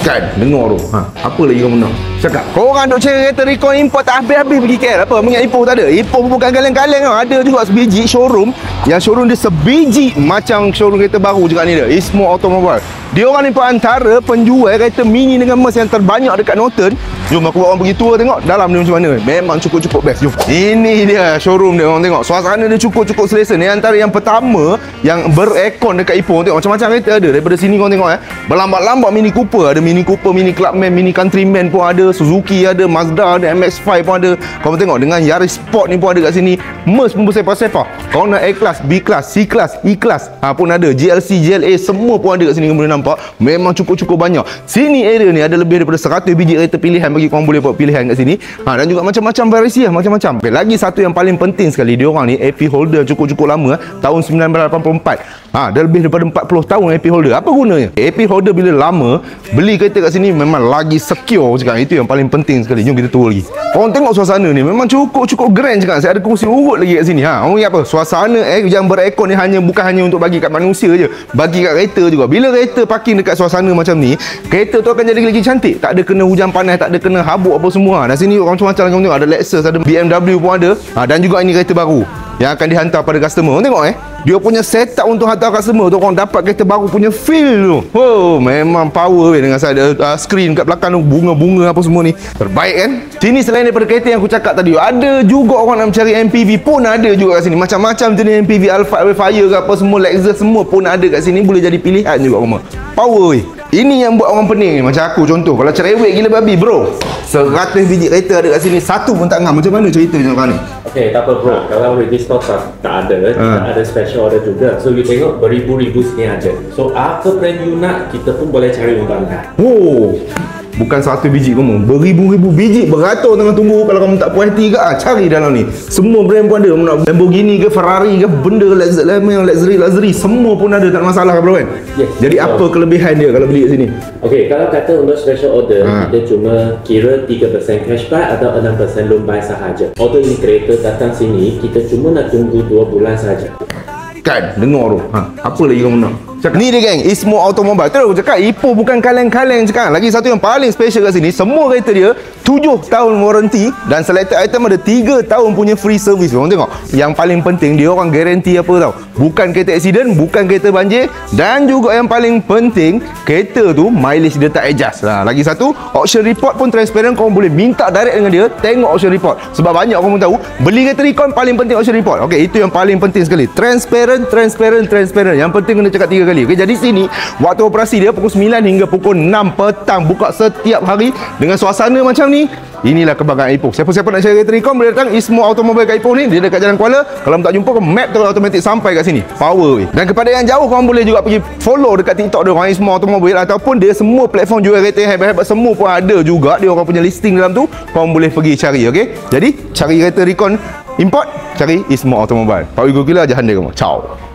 Kan, dengar tu. Apa lagi kau nak cakap? Korang duk cari kereta Recon import tak habis-habis pergi KL. Apa? Mengingat Ipoh tak ada. Ipoh bukan kaleng-kaleng tau. Ada juga sebiji showroom. Yang showroom dia sebiji macam showroom kereta baru juga ni dia. Ismo Automobile. Dia orang ni pun antara penjual kereta mini dengan Merc yang terbanyak dekat Norton. Jom aku bawa orang pergi tour tengok dalam dia macam mana. Memang cukup-cukup best. Jom. Ini dia showroom dia, orang tengok. Suasana dia cukup-cukup selesa. Ni antara yang pertama yang berekon dekat Ipoh. Tengok macam-macam kereta ada. Daripada sini kau tengok berlambat-lambat Mini Cooper. Ada Mini Cooper, Mini Clubman, Mini Countryman pun ada. Suzuki ada, Mazda ada, MX-5 pun ada. Kau tengok dengan Yaris Sport ni pun ada kat sini. Merc pun bersepah-sepah. Kau nak A-Class, B-Class, C-Class, E-Class pun ada. GLC, GLA semua pun ada kat sini. Kau boleh nampak. Memang cukup-cukup banyak. Sini area ni ada lebih daripada 100 biji kereta pilihan bagi korang boleh buat pilihan kat sini. Dan juga macam-macam variasi macam-macam. Okay, lagi satu yang paling penting sekali, dia orang ni AP holder cukup-cukup lama tahun 1984. Dah lebih daripada 40 tahun AP holder. Apa gunanya? AP holder bila lama, beli kereta kat sini memang lagi secure cakap. Itu yang paling penting sekali. Jom kita turun lagi. Korang tengok suasana ni memang cukup grand cakap. Saya ada kursi urut lagi kat sini. Orang ingat apa? Suasana yang berekon ni bukan hanya untuk bagi kat manusia je, bagi kat kereta juga. Bila kereta parking dekat suasana macam ni, kereta tu akan jadi lagi cantik. Tak ada kena hujan panas, tak ada kena habuk apa semua. Dan sini macam-macam kamu tengok, ada Lexus, ada BMW pun ada. Dan juga ini kereta baru yang akan dihantar pada customer. Korang tengok dia punya setup untuk hantar customer tu, korang dapat kereta baru punya feel tu. Memang power dengan saya ada screen kat belakang tu, bunga-bunga apa semua ni. Terbaik kan? Sini selain daripada kereta yang aku cakap tadi, ada juga orang nak mencari MPV pun ada juga kat sini. Macam-macam jenis MPV, Alphard, Fire ke apa semua, Lexus semua pun ada kat sini. Boleh jadi pilihan juga korang. Power Ini yang buat orang pening ni. Macam aku contoh, kalau cerewet gila babi bro, 100 biji kereta ada kat sini, satu pun tak ngam. Macam mana cerita macam ni? Okay, tak apa bro. Kalau ready stock tak ada, tak ada special order juga. So you tengok beribu-ribu sini aja. So apa brand you nak, kita pun boleh cari untuk anda. Bukan 1 biji kamu, beribu-ribu biji, beratur tengah tunggu. Kalau kamu tak puas hati ke, cari dalam ni. Semua brand pun ada. Kamu nak Lamborghini ke, Ferrari ke, benda luxury, semua pun ada, tak ada masalah bro kan? Yes. Jadi apa kelebihan dia kalau beli kat sini? Okay, kalau kata untuk special order, kita cuma kira 3% cashback atau 6% loan buy sahaja. Order ini kereta datang sini, kita cuma nak tunggu 2 bulan sahaja. Kan, dengar tu. Apa lagi kamu nak cakap? Ni dia geng, Ismo Automobile. Terus aku cakap, Ipoh bukan kaleng-kaleng cakap. Lagi satu yang paling special kat sini, semua kereta dia 7 tahun warranty dan selected item ada 3 tahun punya free service. Korang tengok, yang paling penting dia orang garanti apa tau? Bukan kereta accident, bukan kereta banjir, dan juga yang paling penting, kereta tu mileage dia tak adjust. Lagi satu, auction report pun transparent. Korang boleh minta direct dengan dia, tengok auction report. Sebab banyak korang tahu, beli kereta Recon paling penting auction report. Okay, itu yang paling penting sekali. Transparent. Yang penting kena cakap 3 kali. Okay, jadi sini waktu operasi dia pukul 9 hingga pukul 6 petang, buka setiap hari dengan suasana macam ni. Inilah kebanggaan Ipoh. Siapa-siapa nak cari kereta Recon boleh datang Ismo Automobile kat Ipoh ni. Dia dekat Jalan Kuala. Kalau tak jumpa, map terus automatik sampai kat sini. Power. Dan kepada yang jauh, korang boleh juga pergi follow dekat TikTok dia orang, Ismo Automobile, ataupun dia semua platform jual kereta hebat-hebat semua pun ada juga. Dia orang punya listing dalam tu. Korang boleh pergi cari. Okay, jadi cari kereta Recon import, cari Ismo Automobile. Pak Wigo Gila, jahan dia kamu. Ciao.